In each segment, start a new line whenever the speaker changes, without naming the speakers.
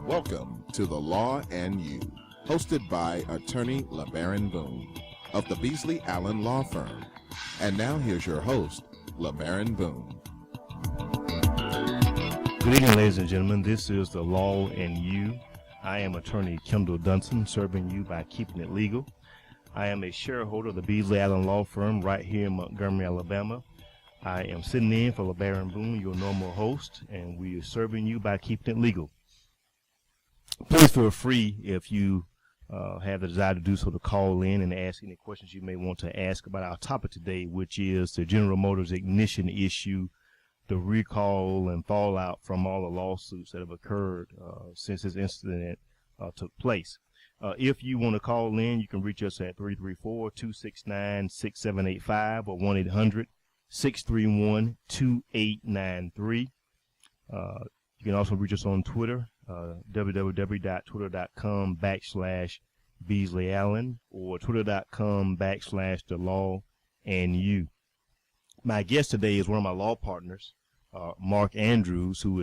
Welcome to The Law and You, hosted by attorney LeBaron Boone of the Beasley Allen Law Firm. And now here's your host, LeBaron Boone.
Good evening, ladies and gentlemen. This is The Law and You. I am attorney Kendall Dunson, serving you by keeping it legal. I am a shareholder of the Beasley Allen Law Firm right here in Montgomery, Alabama. I am sitting in for LeBaron Boone, your normal host, and we are serving you by keeping it legal. Please feel free, if you have the desire to do so, to call in and ask any questions you may want to ask about our topic today, which is the General Motors ignition issue, the recall and fallout from all the lawsuits that have occurred since this incident took place. If you want to call in, you can reach us at 334-269-6785 or 1-800-631-2893. You can also reach us on Twitter, www.twitter.com/Beasley Allen or twitter.com/The Law and You. My guest today is one of my law partners, Mike Andrews. I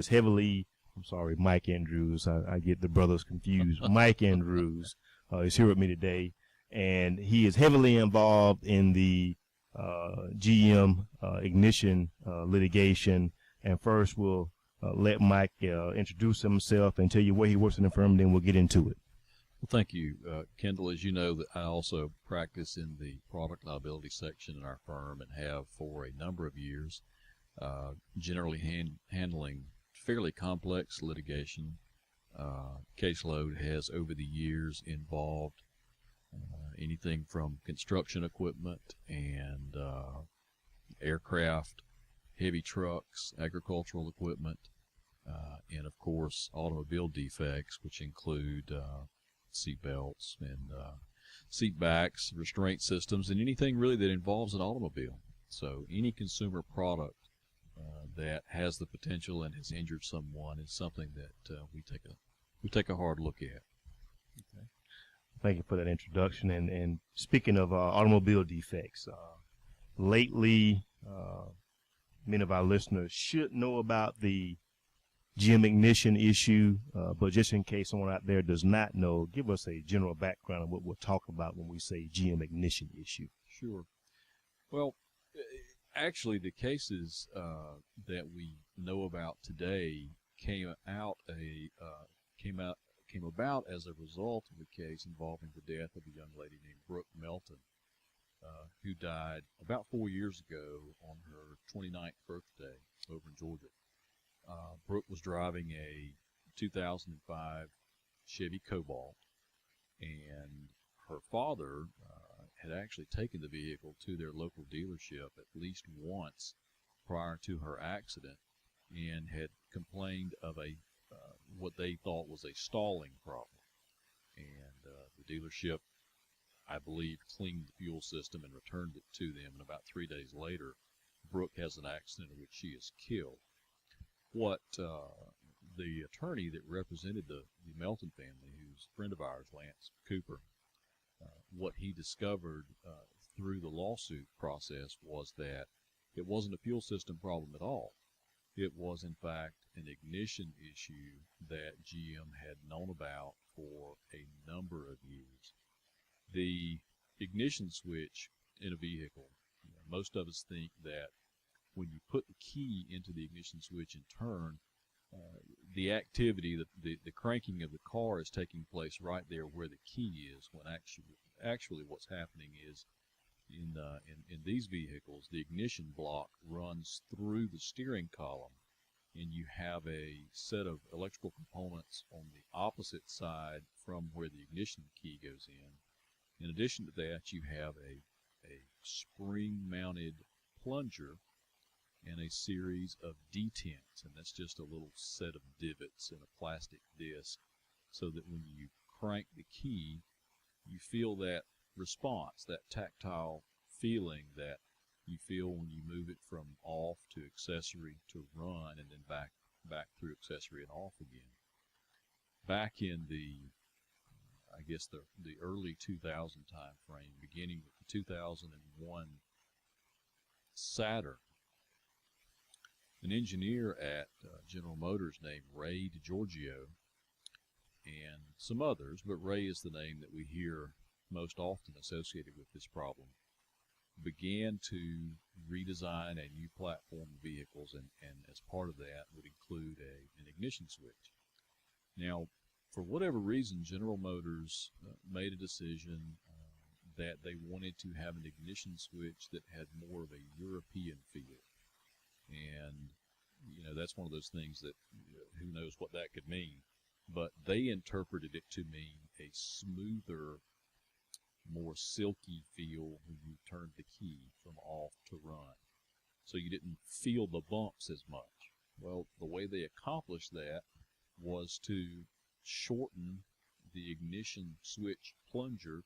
get the brothers confused. Mike Andrews is here with me today, and he is heavily involved in the GM ignition litigation. And first, we'll let Mike introduce himself and tell you where he works in the firm, then we'll get into it.
Well, thank you, Kendall. As you know, that I also practice in the product liability section in our firm and have for a number of years, generally handling fairly complex litigation. Caseload has over the years involved anything from construction equipment and aircraft, heavy trucks, agricultural equipment, and of course automobile defects, which include seat belts and seat backs, restraint systems, and anything really that involves an automobile. So any consumer product that has the potential and has injured someone is something that we take a hard look at.
Okay. Thank you for that introduction. And speaking of automobile defects, lately many of our listeners should know about the GM ignition issue, but just in case someone out there does not know, give us a general background of what we're talking about when we say GM ignition issue.
Sure. Well, actually, the cases that we know about today came about as a result of a case involving the death of a young lady named Brooke Melton, who died about 4 years ago on her 29th birthday over in Georgia. Brooke was driving a 2005 Chevy Cobalt, and her father had actually taken the vehicle to their local dealership at least once prior to her accident and had complained of what they thought was a stalling problem. And the dealership, I believe, cleaned the fuel system and returned it to them. And about 3 days later, Brooke has an accident in which she is killed. What the attorney that represented the Melton family, who's a friend of ours, Lance Cooper, what he discovered through the lawsuit process was that it wasn't a fuel system problem at all. It was, in fact, an ignition issue that GM had known about for a number of years. The ignition switch in a vehicle, most of us think that when you put the key into the ignition switch and turn, the activity, the cranking of the car is taking place right there where the key is, when actually what's happening is in these vehicles, the ignition block runs through the steering column, and you have a set of electrical components on the opposite side from where the ignition key goes in. In addition to that, you have a spring-mounted plunger and a series of detents, and that's just a little set of divots in a plastic disc, so that when you crank the key, you feel that response, that tactile feeling that you feel when you move it from off to accessory to run, and then back through accessory and off again. Back in the early 2000 time frame, beginning with the 2001 Saturn, an engineer at General Motors named Ray DiGiorgio and some others, but Ray is the name that we hear most often associated with this problem, began to redesign a new platform of vehicles, and as part of that would include an ignition switch. Now, for whatever reason, General Motors made a decision that they wanted to have an ignition switch that had more of a European feel. And, you know, that's one of those things that who knows what that could mean. But they interpreted it to mean a smoother, more silky feel when you turned the key from off to run. So you didn't feel the bumps as much. Well, the way they accomplished that was to shorten the ignition switch plunger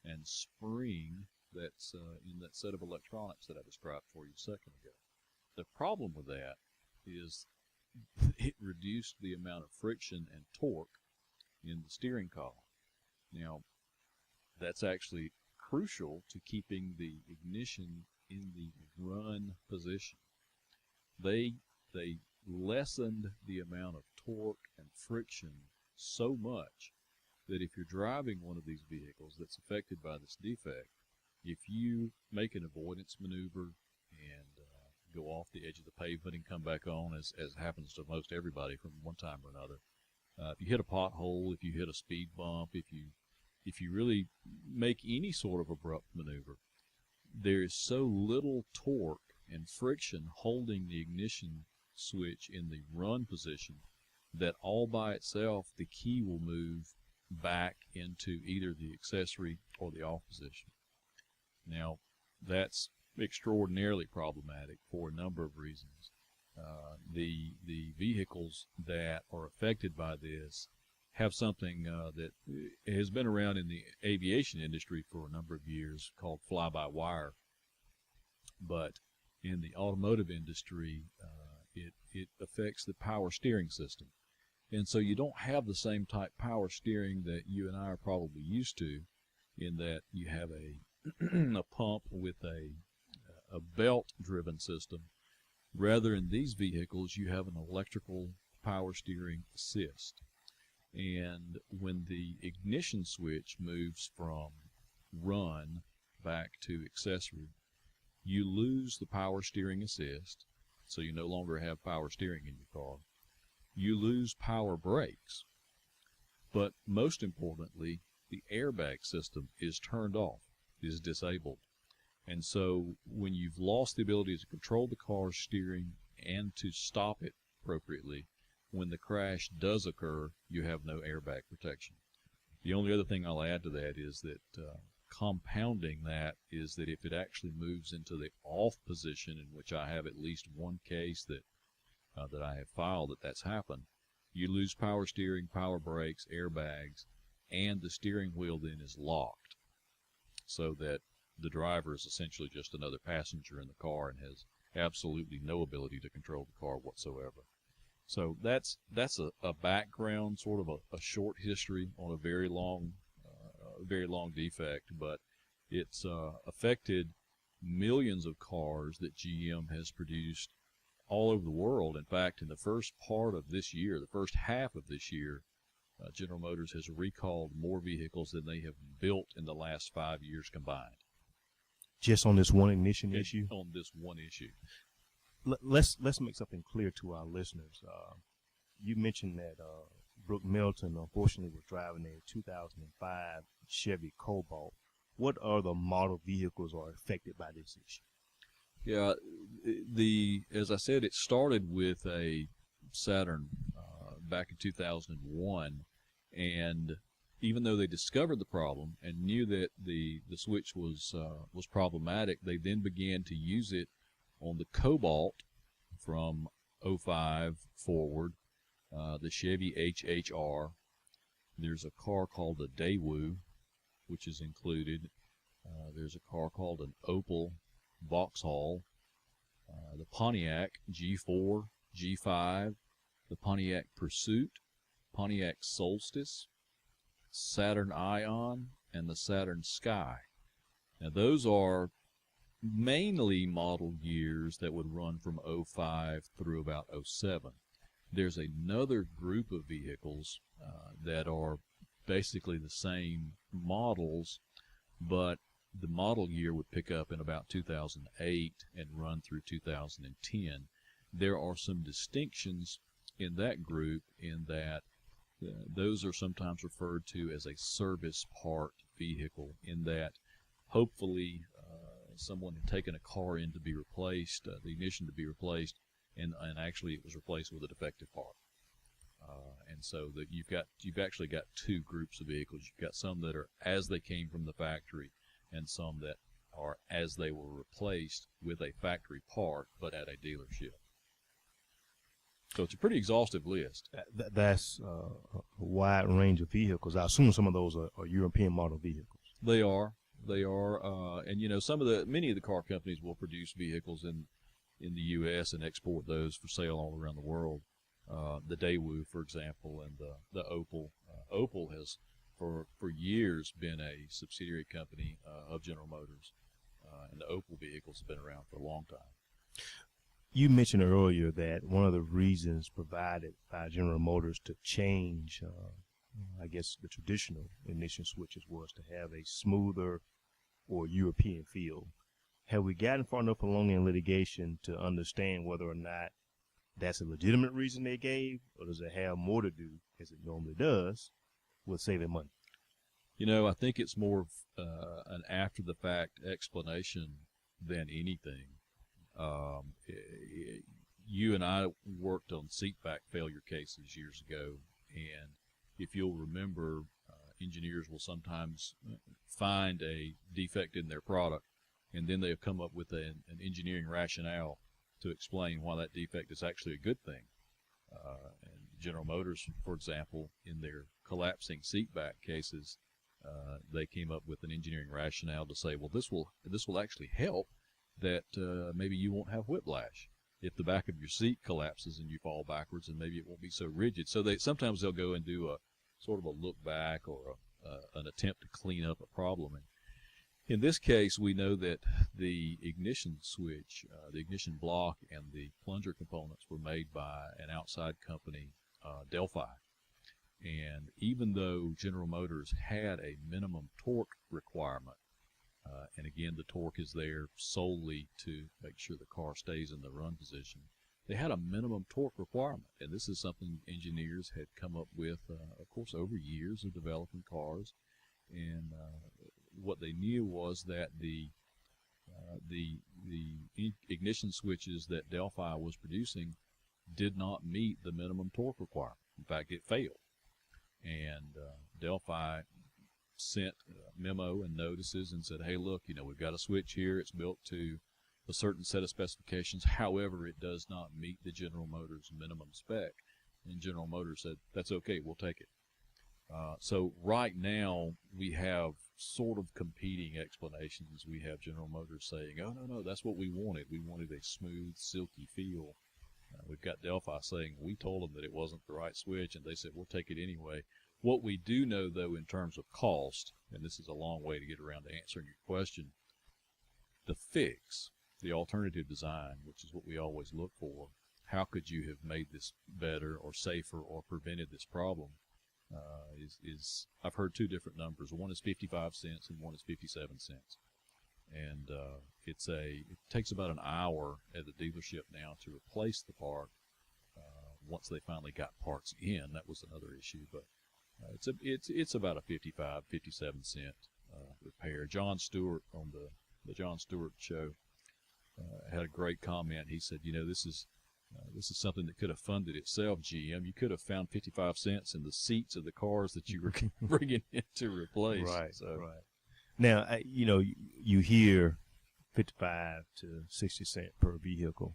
and spring that's in that set of electronics that I described for you a second ago. The problem with that is it reduced the amount of friction and torque in the steering column. Now, that's actually crucial to keeping the ignition in the run position. They lessened the amount of torque and friction so much that if you're driving one of these vehicles that's affected by this defect, if you make an avoidance maneuver and go off the edge of the pavement and come back on, as happens to most everybody from one time or another, if you hit a pothole, if you hit a speed bump, if you really make any sort of abrupt maneuver, there is so little torque and friction holding the ignition switch in the run position that all by itself the key will move back into either the accessory or the off position. Now, that's extraordinarily problematic for a number of reasons. The vehicles that are affected by this have something that has been around in the aviation industry for a number of years called fly-by-wire. But in the automotive industry, it affects the power steering system. And so you don't have the same type power steering that you and I are probably used to, in that you have a pump with a belt-driven system. Rather, in these vehicles, you have an electrical power steering assist. And when the ignition switch moves from run back to accessory, you lose the power steering assist, so you no longer have power steering in your car. You lose power brakes, but most importantly, the airbag system is turned off, is disabled. And so when you've lost the ability to control the car's steering and to stop it appropriately, when the crash does occur, you have no airbag protection. The only other thing I'll add to that is that compounding that is that if it actually moves into the off position, in which I have at least one case that I have filed that's happened, you lose power steering, power brakes, airbags, and the steering wheel then is locked, so that the driver is essentially just another passenger in the car and has absolutely no ability to control the car whatsoever. So that's a background, sort of a short history on a very long defect, but it's affected millions of cars that GM has produced all over the world. In fact, in the first part of this year, the first half of this year, General Motors has recalled more vehicles than they have built in the last 5 years combined.
Just on this one ignition issue?
On this one issue.
Let's make something clear to our listeners. You mentioned that Brooke Melton, unfortunately, was driving a 2005 Chevy Cobalt. What other model vehicles are affected by this issue?
Yeah, as I said, it started with a Saturn back in 2001, and even though they discovered the problem and knew that the switch was problematic, they then began to use it on the Cobalt from 05 forward, the Chevy HHR. There's a car called the Daewoo, which is included. There's a car called an Opel Vauxhall, the Pontiac G4, G5, the Pontiac Pursuit, Pontiac Solstice, Saturn Ion, and the Saturn Sky. Now those are mainly model years that would run from 05 through about 07. There's another group of vehicles that are basically the same models, but the model year would pick up in about 2008 and run through 2010. There are some distinctions in that group in that those are sometimes referred to as a service part vehicle, in that hopefully someone had taken a car in to be replaced, the ignition to be replaced, and actually it was replaced with a defective part. And so that you've actually got two groups of vehicles. You've got some that are as they came from the factory, and some that are as they were replaced with a factory part, but at a dealership. So it's a pretty exhaustive list.
That's a wide range of vehicles. I assume some of those are European model vehicles.
They are, and you know, many of the car companies will produce vehicles in the U.S. and export those for sale all around the world. The Daewoo, for example, and the Opel. Opel has for years been a subsidiary company of General Motors, and the Opel vehicles have been around for a long time.
You mentioned earlier that one of the reasons provided by General Motors to change, I guess, the traditional ignition switches was to have a smoother or European feel. Have we gotten far enough along in litigation to understand whether or not that's a legitimate reason they gave, or does it have more to do, as it normally does, with saving money?
You know, I think it's more of an after-the-fact explanation than anything. You and I worked on seat back failure cases years ago, and if you'll remember, engineers will sometimes find a defect in their product, and then they'll come up with an engineering rationale to explain why that defect is actually a good thing. And General Motors, for example, in their collapsing seat back cases, they came up with an engineering rationale to say, well, this will actually help that maybe you won't have whiplash if the back of your seat collapses and you fall backwards, and maybe it won't be so rigid. So sometimes they'll go and do a sort of a look back or an attempt to clean up a problem. And in this case, we know that the ignition switch, the ignition block, and the plunger components were made by an outside company, Delphi. And even though General Motors had a minimum torque requirement, and again, the torque is there solely to make sure the car stays in the run position, they had a minimum torque requirement. And this is something engineers had come up with, of course, over years of developing cars. And what they knew was that the ignition switches that Delphi was producing did not meet the minimum torque requirement. In fact, it failed. And Delphi sent a memo and notices and said, hey, look, you know, we've got a switch here. It's built to a certain set of specifications. However, it does not meet the General Motors minimum spec. And General Motors said, that's okay, we'll take it. So right now we have sort of competing explanations. We have General Motors saying, oh, no, that's what we wanted. We wanted a smooth, silky feel. We've got Delphi saying, we told them that it wasn't the right switch, and they said, we'll take it anyway. What we do know, though, in terms of cost, and this is a long way to get around to answering your question, the fix, the alternative design, which is what we always look for, how could you have made this better or safer or prevented this problem, is I've heard two different numbers. One is 55 cents and one is 57 cents. And it takes about an hour at the dealership now to replace the part once they finally got parts in. That was another issue, but it's about a 55, 57 cent repair. John Stewart on the John Stewart show had a great comment. He said, you know, this is something that could have funded itself, GM. You could have found 55 cents in the seats of the cars that you were bringing in to replace.
Right,
so.
right. Now, you know, you hear 55 to 60 cents per vehicle.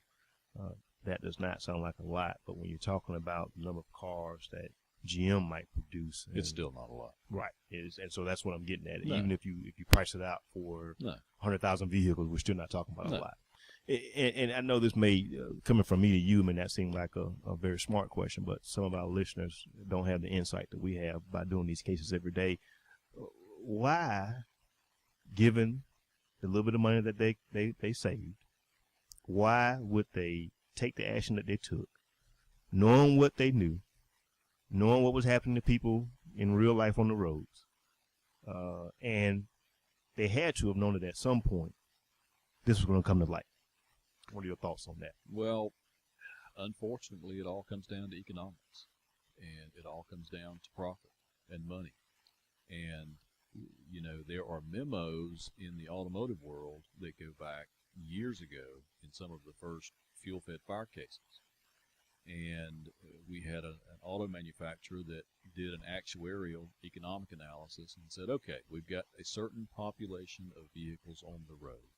That does not sound like a lot, but when you're talking about the number of cars that GM might produce,
it's still not a lot.
Right. And so that's what I'm getting at.
No.
Even if you price it out for 100,000 vehicles, we're still not talking about a lot. And I know this may, coming from me to you, may not seem like a very smart question, but some of our listeners don't have the insight that we have by doing these cases every day. Why, given the little bit of money that they saved, why would they take the action that they took knowing what they knew, knowing what was happening to people in real life on the roads, and they had to have known it at some point this was going to come to light. What are your thoughts on that?
Well, unfortunately, it all comes down to economics, and it all comes down to profit and money. And, you know, there are memos in the automotive world that go back years ago in some of the first fuel-fed fire cases. And we had an auto manufacturer that did an actuarial economic analysis and said, okay, we've got a certain population of vehicles on the road.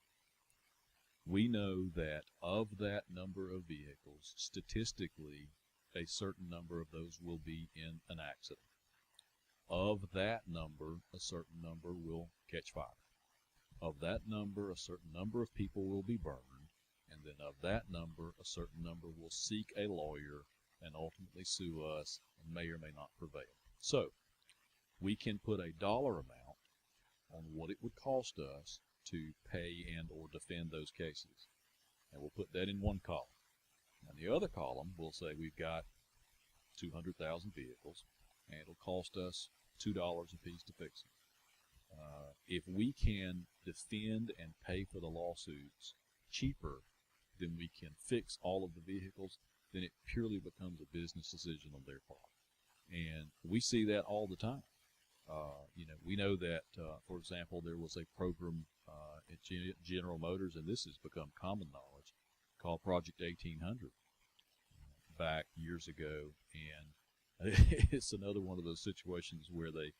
We know that of that number of vehicles, statistically, a certain number of those will be in an accident. Of that number, a certain number will catch fire. Of that number, a certain number of people will be burned. And then of that number, a certain number will seek a lawyer and ultimately sue us and may or may not prevail. So we can put a dollar amount on what it would cost us to pay and or defend those cases. And we'll put that in one column. And the other column, we'll say we've got 200,000 vehicles, and it'll cost us $2 a piece to fix them. If we can defend and pay for the lawsuits cheaper than we can fix all of the vehicles, then it purely becomes a business decision on their part. And we see that all the time. You know, we know that, for example, there was a program at General Motors, and this has become common knowledge, called Project 1800 back years ago. And it's another one of those situations where they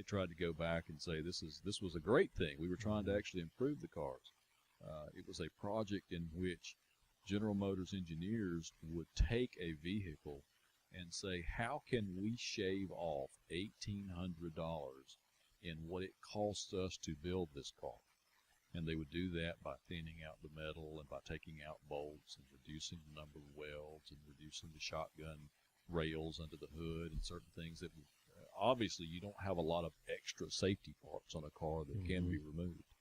tried to go back and say this was a great thing. We were trying to actually improve the cars. It was a project in which General Motors engineers would take a vehicle and say, how can we shave off $1,800 in what it costs us to build this car? And they would do that by thinning out the metal and by taking out bolts and reducing the number of welds and reducing the shotgun rails under the hood and certain things that obviously you don't have a lot of extra safety parts on a car that can be removed.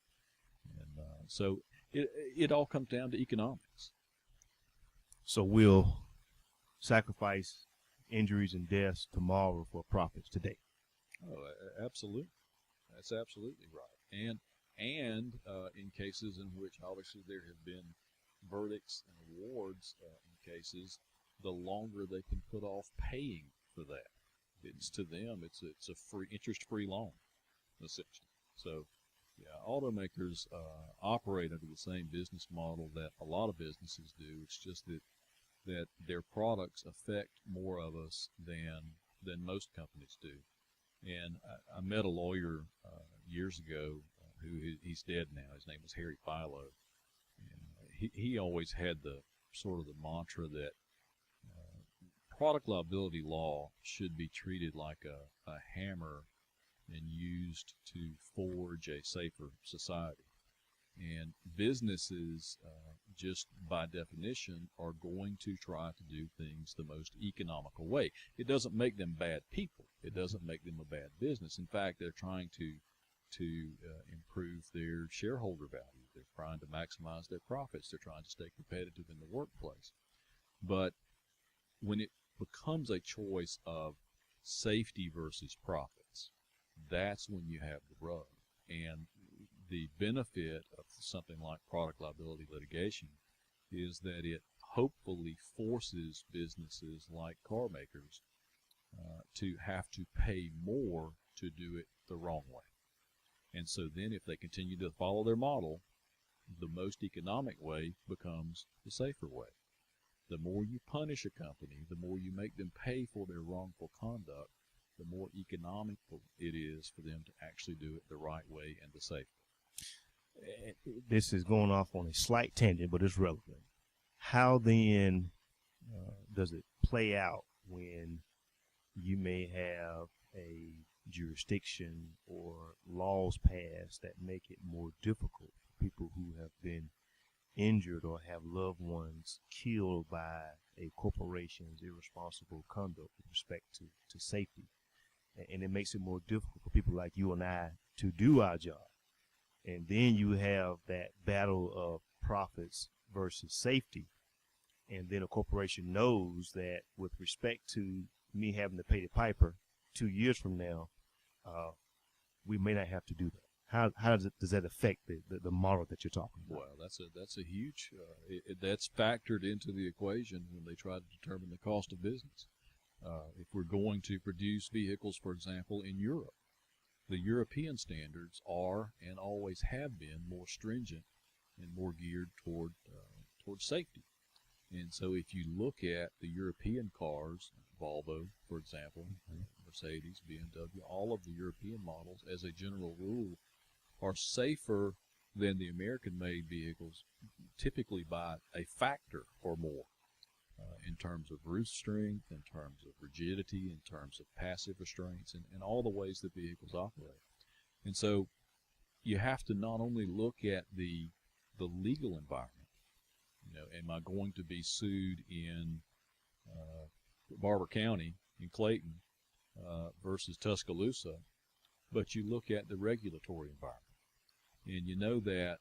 And so it all comes down to economics.
So we'll sacrifice injuries and deaths tomorrow for profits today.
Oh, absolutely. That's absolutely right. And in cases in which obviously there have been verdicts and awards in cases, the longer they can put off paying for that, it's to them it's a free interest-free loan, essentially. So, yeah, automakers operate under the same business model that a lot of businesses do. It's just that their products affect more of us than most companies do. And I met a lawyer years ago he's dead now. His name was Harry Philo. And he always had the sort of the mantra that product liability law should be treated like a hammer and used to forge a safer society. And businesses, just by definition, are going to try to do things the most economical way. It doesn't make them bad people. It doesn't make them a bad business. In fact, they're trying to improve their shareholder value. They're trying to maximize their profits. They're trying to stay competitive in the workplace. But when it becomes a choice of safety versus profits, that's when you have the rub. And the benefit of something like product liability litigation is that it hopefully forces businesses like car makers to have to pay more to do it the wrong way. And so then if they continue to follow their model, the most economic way becomes the safer way. The more you punish a company, the more you make them pay for their wrongful conduct, the more economical it is for them to actually do it the right way and the safe way.
This is going off on a slight tangent, but it's relevant. How then does it play out when you may have a jurisdiction or laws passed that make it more difficult for people who have been injured or have loved ones killed by a corporation's irresponsible conduct with respect to safety? And it makes it more difficult for people like you and I to do our job. And then you have that battle of profits versus safety. and then a corporation knows that with respect to me having to pay the piper 2 years from now, we may not have to do that. How does that affect the model that you're talking about?
Well, that's a huge that's factored into the equation when they try to determine the cost of business. If we're going to produce vehicles, for example, in Europe, the European standards are and always have been more stringent and more geared toward safety. And so if you look at the European cars, Volvo, for example, Mercedes, BMW, all of the European models, as a general rule, are safer than the American-made vehicles, typically by a factor or more, in terms of roof strength, in terms of rigidity, in terms of passive restraints, and all the ways that vehicles operate. And so you have to not only look at the legal environment. Am I going to be sued in Barber County in Clayton versus Tuscaloosa? But you look at the regulatory environment. And you know that,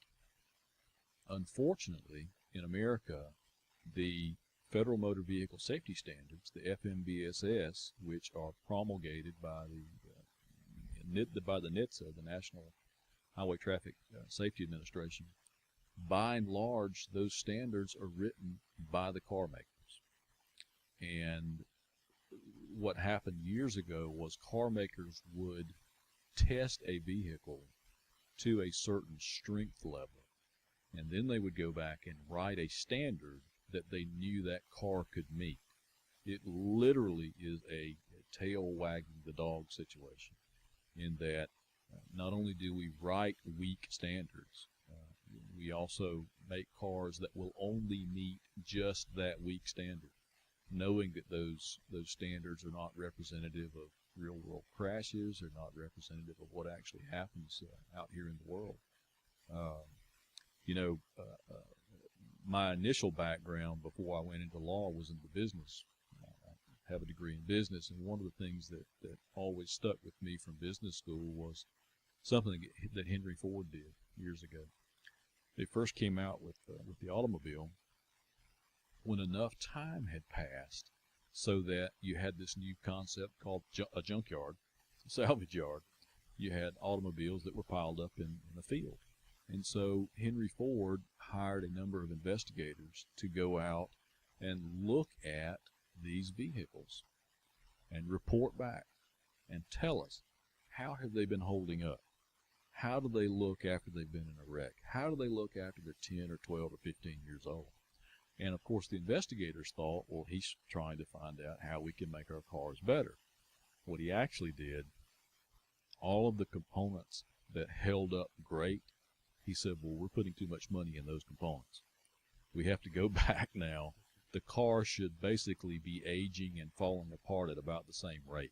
unfortunately, in America, the Federal Motor Vehicle Safety Standards, the FMVSS, which are promulgated by the NHTSA, the National Highway Traffic Safety Administration, by and large, those standards are written by the car makers. And what happened years ago was car makers would test a vehicle to a certain strength level, and then they would go back and write a standard that they knew that car could meet. It literally is a tail wagging the dog situation, in that not only do we write weak standards, we also make cars that will only meet just that weak standard, knowing that those standards are not representative of real world crashes, are not representative of what actually happens out here in the world. My initial background before I went into law was in the business. I have a degree in business, and one of the things that always stuck with me from business school was something that Henry Ford did years ago. They first came out with the automobile when enough time had passed so that you had this new concept called a junkyard, a salvage yard. You had automobiles that were piled up in the field. And so Henry Ford hired a number of investigators to go out and look at these vehicles and report back and tell us, how have they been holding up? How do they look after they've been in a wreck? How do they look after they're 10 or 12 or 15 years old? And of course the investigators thought, well, he's trying to find out how we can make our cars better. What he actually did, all of the components that held up great, he said, well, we're putting too much money in those components. We have to go back now. The car should basically be aging and falling apart at about the same rate.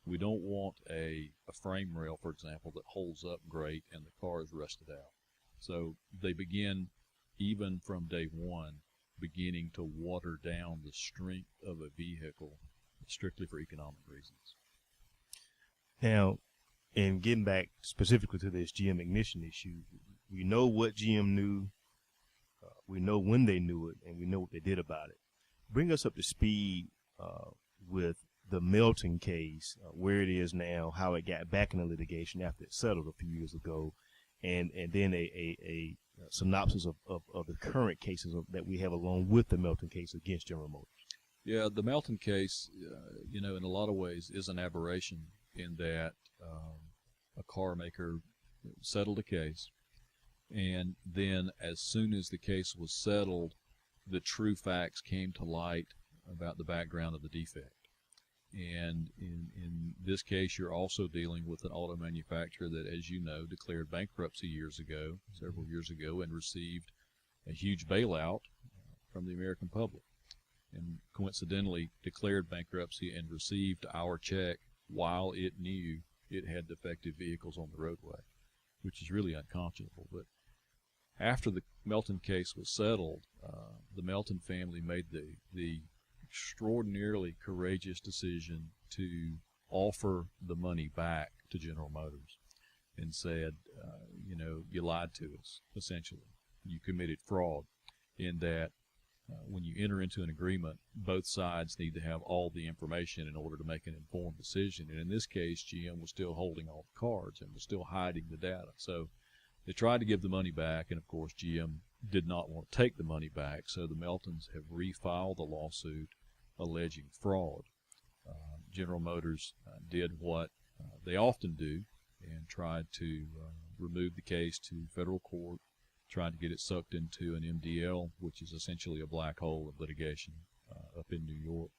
We don't want a frame rail, for example, that holds up great and the car is rusted out. So they begin, even from day one, beginning to water down the strength of a vehicle strictly for economic reasons.
Now, in getting back specifically to this GM ignition issue, we know what GM knew, we know when they knew it, and we know what they did about it. Bring us up to speed with the Melton case, where it is now, how it got back in the litigation after it settled a few years ago, and then a synopsis of the current cases that we have along with the Melton case against General Motors. Yeah,
the Melton case, in a lot of ways is an aberration in that a car maker settled a case, and then as soon as the case was settled, the true facts came to light about the background of the defect. And in this case, you're also dealing with an auto manufacturer that, as you know, declared bankruptcy several years ago, and received a huge bailout from the American public. And coincidentally declared bankruptcy and received our check while it knew it had defective vehicles on the roadway, which is really unconscionable. But after the Melton case was settled, the Melton family made the extraordinarily courageous decision to offer the money back to General Motors and said, you lied to us, essentially. You committed fraud in that when you enter into an agreement, both sides need to have all the information in order to make an informed decision. And in this case, GM was still holding all the cards and was still hiding the data. So they tried to give the money back, and of course GM did not want to take the money back. So the Meltons have refiled the lawsuit alleging fraud. General Motors did what they often do and tried to remove the case to federal court, tried to get it sucked into an MDL, which is essentially a black hole of litigation up in New York.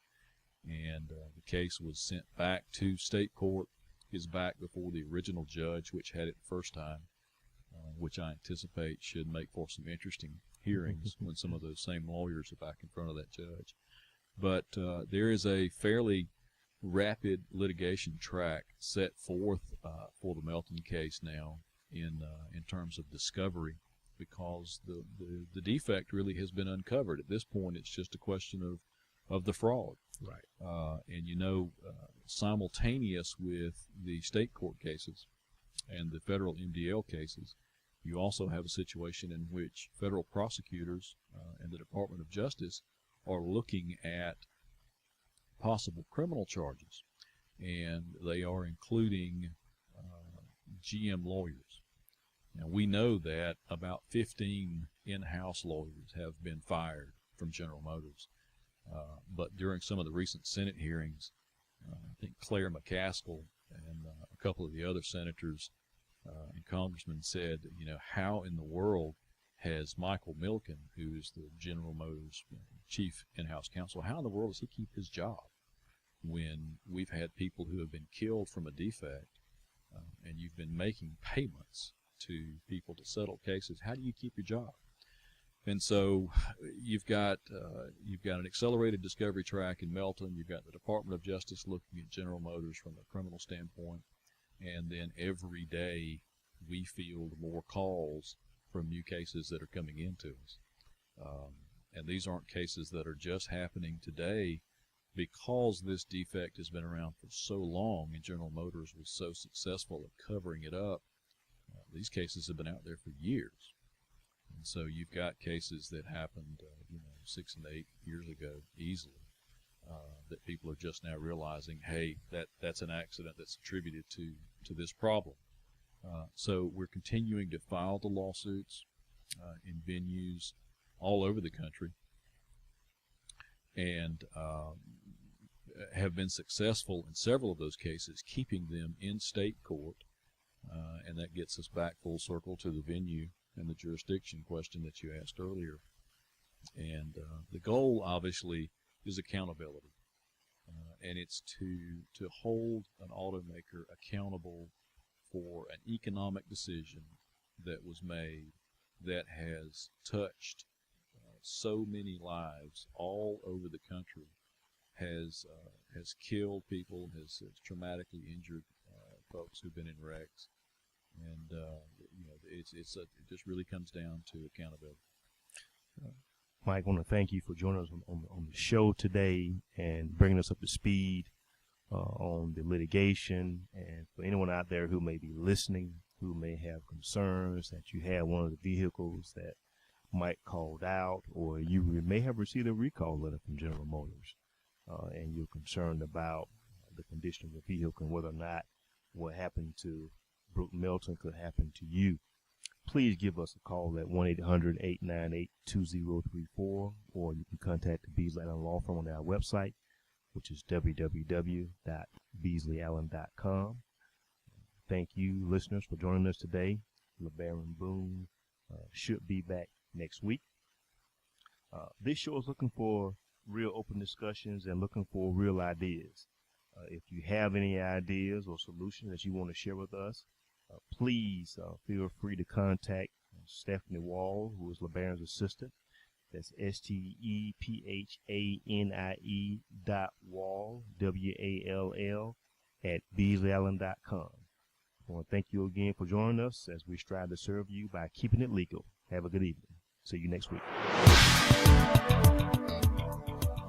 And the case was sent back to state court, is back before the original judge, which had it the first time, which I anticipate should make for some interesting hearings when some of those same lawyers are back in front of that judge. But there is a fairly rapid litigation track set forth for the Melton case now in terms of discovery, because the defect really has been uncovered. At this point, it's just a question of the fraud.
Right.
And simultaneous with the state court cases and the federal MDL cases, you also have a situation in which federal prosecutors and the Department of Justice are looking at possible criminal charges, and they are including GM lawyers. Now, we know that about 15 in-house lawyers have been fired from General Motors, but during some of the recent Senate hearings, I think Claire McCaskill and a couple of the other senators and congressmen said, how in the world has Michael Milken, who is the General Motors chief in-house counsel, how in the world does he keep his job when we've had people who have been killed from a defect and you've been making payments to people to settle cases? How do you keep your job? And so you've got an accelerated discovery track in Melton. You've got the Department of Justice looking at General Motors from a criminal standpoint, and then every day we field more calls from new cases that are coming into us. And these aren't cases that are just happening today because this defect has been around for so long and General Motors was so successful at covering it up. These cases have been out there for years. And so you've got cases that happened, 6 and 8 years ago easily, that people are just now realizing, hey, that's an accident that's attributed to this problem. So we're continuing to file the lawsuits in venues all over the country, and have been successful in several of those cases, keeping them in state court, and that gets us back full circle to the venue and the jurisdiction question that you asked earlier. And the goal, obviously, is accountability, and it's to hold an automaker accountable for an economic decision that was made that has touched so many lives all over the country, has killed people, has traumatically injured folks who've been in wrecks, and it just really comes down to accountability.
Mike, I want to thank you for joining us on the show today and bringing us up to speed on the litigation. And for anyone out there who may be listening, who may have concerns that you have one of the vehicles that Mike called out, or you may have received a recall letter from General Motors, and you're concerned about the condition of the vehicle and whether or not what happened to Brooke Melton could happen to you, please give us a call at 1-800-898-2034, or you can contact the Beasley Allen Law Firm on our website, which is www.beasleyallen.com. Thank you, listeners, for joining us today. LeBaron Boone should be back next week. This show is looking for real open discussions and looking for real ideas. If you have any ideas or solutions that you want to share with us, please feel free to contact Stephanie Wall, who is LeBaron's assistant. That's STEPHANIE.Wall, WALL, at BeasleyAllen.com. I want to thank you again for joining us as we strive to serve you by keeping it legal. Have a good evening. See you next week.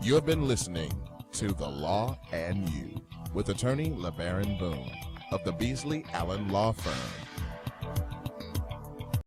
You have been listening to The Law and You with attorney LeBaron Boone of the Beasley Allen Law Firm.